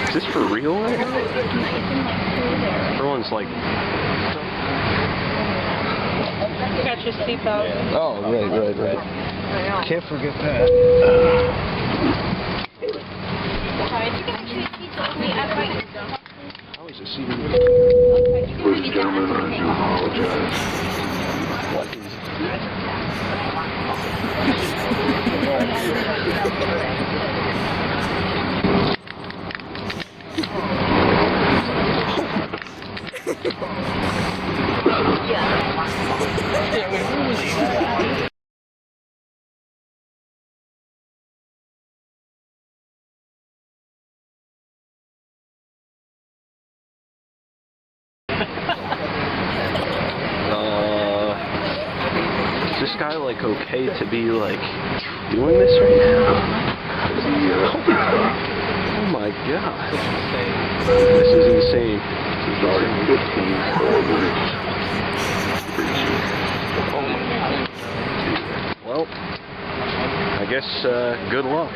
Is this for real? Everyone's like... You got your seatbelt. Oh, right. Can't forget that. How is this even... Ladies and gentlemen, I do apologize. What is that? Is this guy like okay to be like doing this right now? Oh my god. This is insane. Sorry, 15 minutes. Oh my god. Well, I guess good luck.